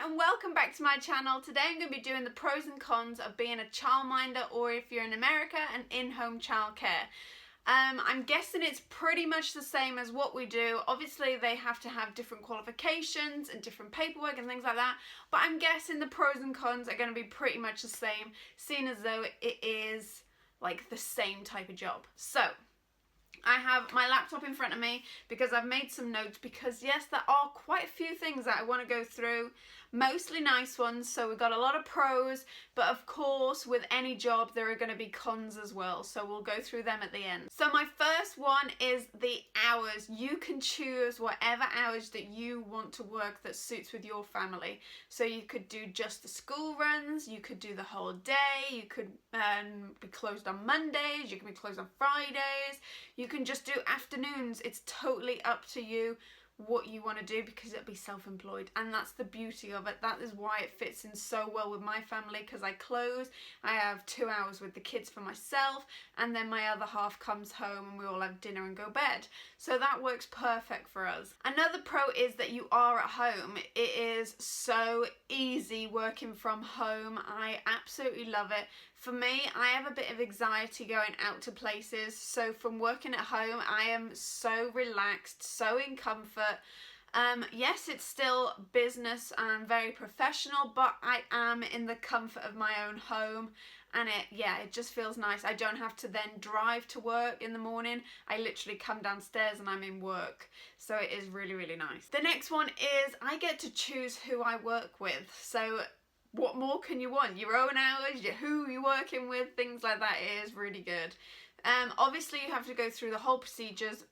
and welcome back to my channel. Today I'm going to be doing the pros and cons of being a childminder, or if you're in America, an in-home childcare. I'm guessing it's pretty much the same as what we do. Obviously they have to have different qualifications and different paperwork and things like that, but I'm guessing the pros and cons are going to be pretty much the same, seeing as though it is like the same type of job. So I have my laptop in front of me because I've made some notes, because yes, there are quite a few things that I want to go through, mostly nice ones. So we've got a lot of pros, but of course with any job there are going to be cons as well, so we'll go through them at the end. So my first one is the hours. You can choose whatever hours that you want to work that suits with your family. So you could do just the school runs, you could do the whole day, you could be closed on Mondays, you can be closed on Fridays, you can just do afternoons. It's totally up to you what you want to do, because it'll be self-employed, and that's the beauty of it. That is why it fits in so well with my family, because I close, I have 2 hours with the kids for myself, and then my other half comes home and we all have dinner and go bed. So that works perfect for us. Another pro is that you are at home. It is so easy working from home. I absolutely love it. For me, I have a bit of anxiety going out to places, so from working at home I am so relaxed, so in comfort. Yes, it's still business and very professional, but I am in the comfort of my own home, and it just feels nice. I don't have to then drive to work in the morning. I literally come downstairs and I'm in work, so it is really, really nice. The next one is I get to choose who I work with. So what more can you want? Your own hours, who you're working with, things like that. It is really good. Obviously you have to go through the whole procedures.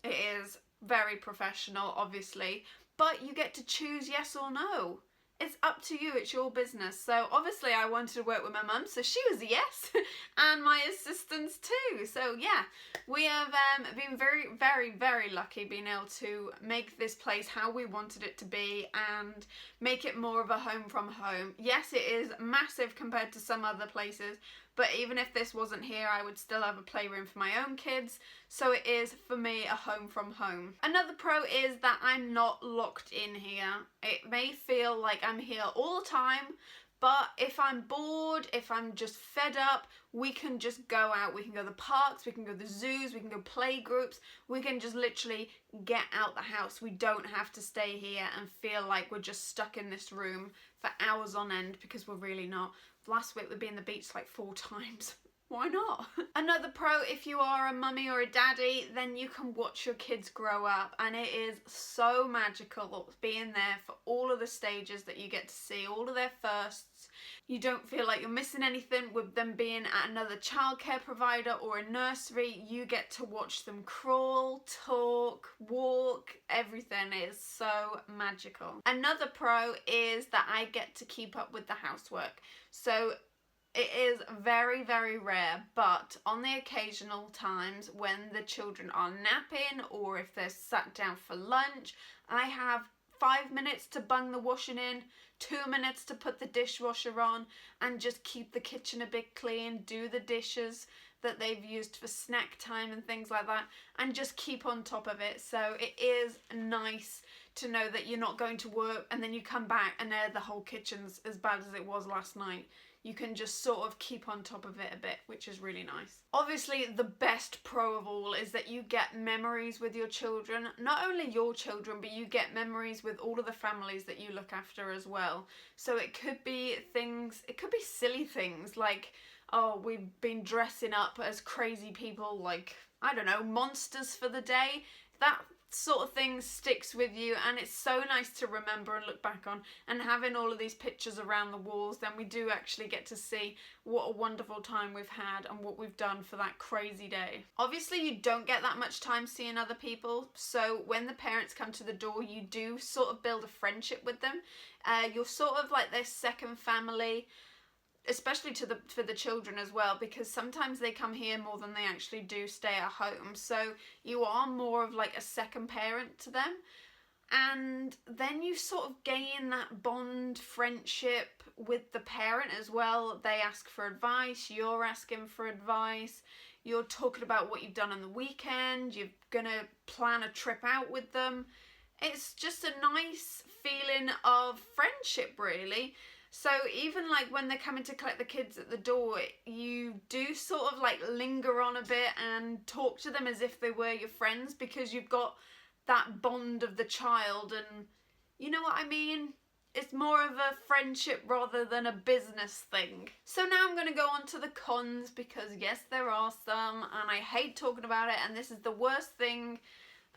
It is very professional, obviously, but you get to choose yes or no. It's up to you, it's your business. So obviously I wanted to work with my mum, so she was a yes, and my assistants too. So yeah, we have been very, very, very lucky being able to make this place how we wanted it to be and make it more of a home from home. Yes, it is massive compared to some other places, but even if this wasn't here, I would still have a playroom for my own kids. So it is, for me, a home from home. Another pro is that I'm not locked in here. It may feel like I'm here all the time, but if I'm bored, if I'm just fed up, we can just go out. We can go to the parks, we can go to the zoos, we can go play groups. We can just literally get out the house. We don't have to stay here and feel like we're just stuck in this room for hours on end, because we're really not. Last week we'd be in the beach like 4 times. Why not? Another pro, if you are a mummy or a daddy, then you can watch your kids grow up, and it is so magical being there for all of the stages that you get to see, all of their firsts. You don't feel like you're missing anything with them being at another childcare provider or a nursery. You get to watch them crawl, talk, walk, everything is so magical. Another pro is that I get to keep up with the housework. So it is very, very rare, but on the occasional times when the children are napping, or if they're sat down for lunch, I have 5 minutes to bung the washing in, 2 minutes to put the dishwasher on, and just keep the kitchen a bit clean, do the dishes that they've used for snack time and things like that, and just keep on top of it. So it is nice to know that you're not going to work and then you come back and the whole kitchen's as bad as it was last night. You can just sort of keep on top of it a bit, which is really nice. Obviously, the best pro of all is that you get memories with your children. Not only your children, but you get memories with all of the families that you look after as well. So it could be things, it could be silly things like, oh, we've been dressing up as crazy people, like, I don't know, monsters for the day. That sort of thing sticks with you, and it's so nice to remember and look back on. And having all of these pictures around the walls, then we do actually get to see what a wonderful time we've had and what we've done for that crazy day. Obviously you don't get that much time seeing other people, so when the parents come to the door, you do sort of build a friendship with them. You're sort of like their second family, especially for the children as well, because sometimes they come here more than they actually do stay at home. So you are more of like a second parent to them, and then you sort of gain that bond, friendship with the parent as well. They ask for advice, you're asking for advice, you're talking about what you've done on the weekend, you're gonna plan a trip out with them. it's just a nice feeling of friendship, really. So even like when they're coming to collect the kids at the door, you do sort of like linger on a bit and talk to them as if they were your friends, because you've got that bond of the child, and you know what I mean? It's more of a friendship rather than a business thing. So now I'm going to go on to the cons, because yes, there are some, and I hate talking about it, and this is the worst thing,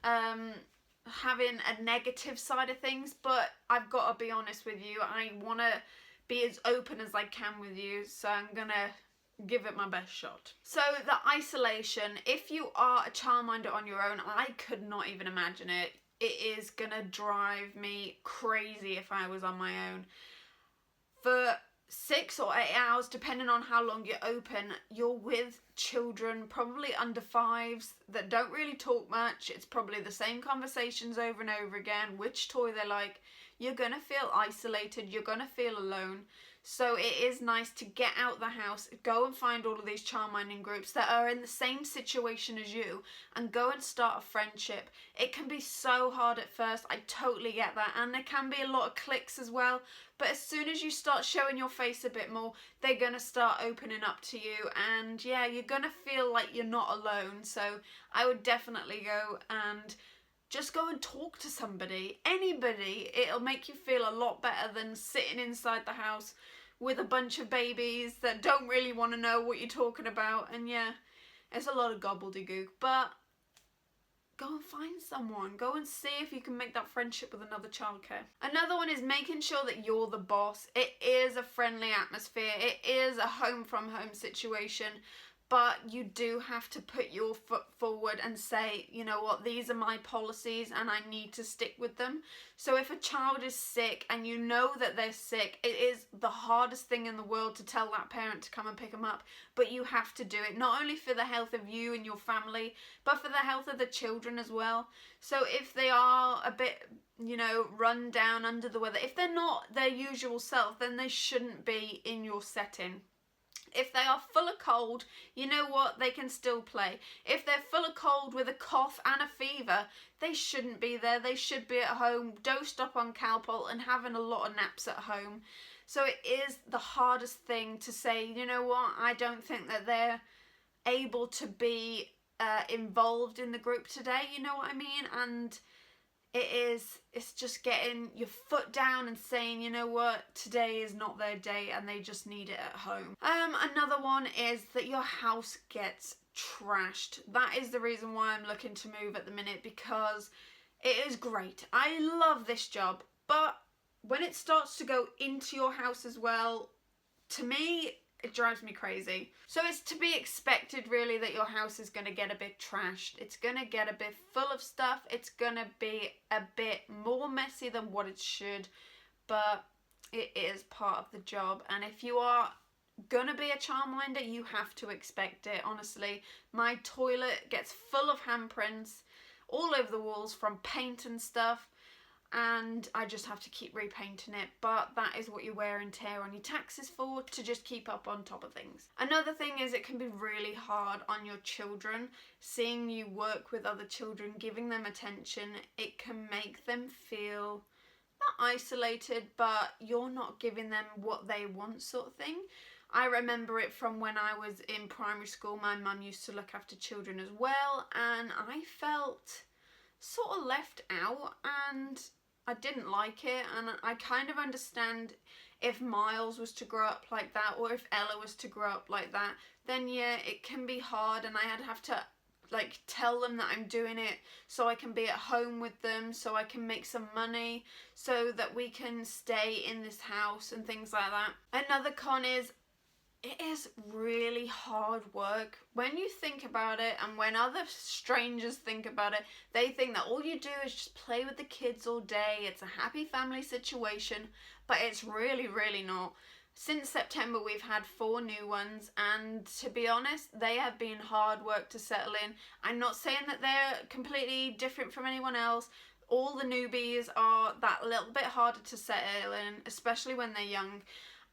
having a negative side of things, but I've got to be honest with you. I want to be as open as I can with you, so I'm going to give it my best shot. So the isolation, if you are a childminder on your own, I could not even imagine it. It is gonna drive me crazy if I was on my own. For 6 or 8 hours, depending on how long you're open, you're with children, probably under 5s, that don't really talk much. It's probably the same conversations over and over again, which toy they like. You're gonna feel isolated, you're gonna feel alone. So it is nice to get out the house, go and find all of these childminding groups that are in the same situation as you, and go and start a friendship. It can be so hard at first, I totally get that, and there can be a lot of cliques as well, but as soon as you start showing your face a bit more, they're going to start opening up to you, and yeah, you're going to feel like you're not alone. So I would definitely go and just go and talk to somebody, anybody. It'll make you feel a lot better than sitting inside the house with a bunch of babies that don't really want to know what you're talking about. And yeah, it's a lot of gobbledygook, but go and find someone. Go and see if you can make that friendship with another childcare. Another one is making sure that you're the boss. It is a friendly atmosphere. It is a home from home situation. But you do have to put your foot forward and say, you know what, these are my policies and I need to stick with them. So if a child is sick and you know that they're sick, it is the hardest thing in the world to tell that parent to come and pick them up. But you have to do it, not only for the health of you and your family, but for the health of the children as well. So if they are a bit, you know, run down, under the weather, if they're not their usual self, then they shouldn't be in your setting. If they are full of cold, you know what, they can still play. If they're full of cold with a cough and a fever, they shouldn't be there. They should be at home, dosed up on Calpol and having a lot of naps at home. So it is the hardest thing to say, you know what, I don't think that they're able to be involved in the group today, you know what I mean? And it's just getting your foot down and saying, you know what, today is not their day and they just need it at home. Another one is that your house gets trashed. That is the reason why I'm looking to move at the minute, because it is great. I love this job, but when it starts to go into your house as well, to me, it drives me crazy. So it's to be expected, really, that your house is going to get a bit trashed. It's going to get a bit full of stuff. It's going to be a bit more messy than what it should, but it is part of the job. And if you are going to be a childminder, you have to expect it, honestly. My toilet gets full of handprints all over the walls from paint and stuff, and I just have to keep repainting it. But that is what you wear and tear on your taxes for, to just keep up on top of things. Another thing is it can be really hard on your children. Seeing you work with other children, giving them attention, it can make them feel not isolated, but you're not giving them what they want, sort of thing. I remember it from when I was in primary school. My mum used to look after children as well, and I felt sort of left out, and I didn't like it. And I kind of understand if Miles was to grow up like that, or if Ella was to grow up like that, then yeah, it can be hard, and I have to like tell them that I'm doing it so I can be at home with them, so I can make some money, so that we can stay in this house and things like that. Another con is it is really hard work. When you think about it, and when other strangers think about it, they think that all you do is just play with the kids all day. It's a happy family situation, but it's really, really not. Since September, we've had 4 new ones, and to be honest, they have been hard work to settle in. I'm not saying that they're completely different from anyone else. All the newbies are that little bit harder to settle in, especially when they're young.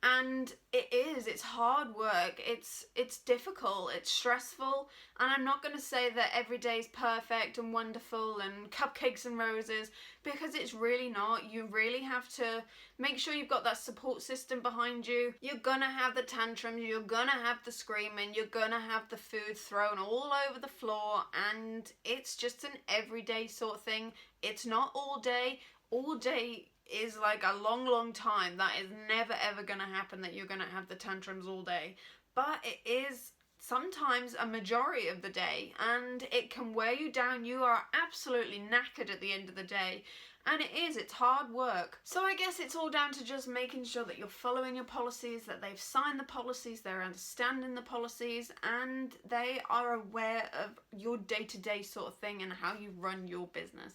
And it's hard work, it's difficult, it's stressful, and I'm not going to say that every day is perfect and wonderful and cupcakes and roses, because it's really not. You really have to make sure you've got that support system behind you. You're gonna have the tantrums, you're gonna have the screaming, you're gonna have the food thrown all over the floor, and it's just an everyday sort of thing. It's not all day. All day is like a long time. That is never ever gonna happen, that you're gonna have the tantrums all day, but it is sometimes a majority of the day, and it can wear you down. You are absolutely knackered at the end of the day, and it's hard work. So I guess it's all down to just making sure that you're following your policies, that they've signed the policies, they're understanding the policies, and they are aware of your day-to-day sort of thing and how you run your business.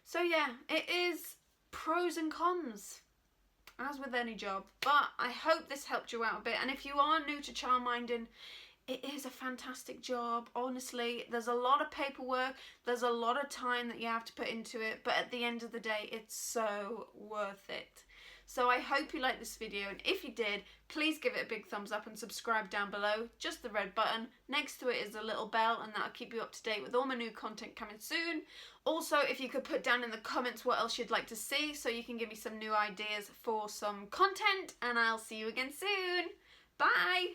So yeah, it is pros and cons, as with any job, but I hope this helped you out a bit. And if you are new to childminding, it is a fantastic job. Honestly, there's a lot of paperwork, there's a lot of time that you have to put into it, but at the end of the day, it's so worth it. So I hope you liked this video, and if you did, please give it a big thumbs up and subscribe down below, just the red button. Next to it is a little bell, and that'll keep you up to date with all my new content coming soon. Also, if you could put down in the comments what else you'd like to see, so you can give me some new ideas for some content, and I'll see you again soon. Bye!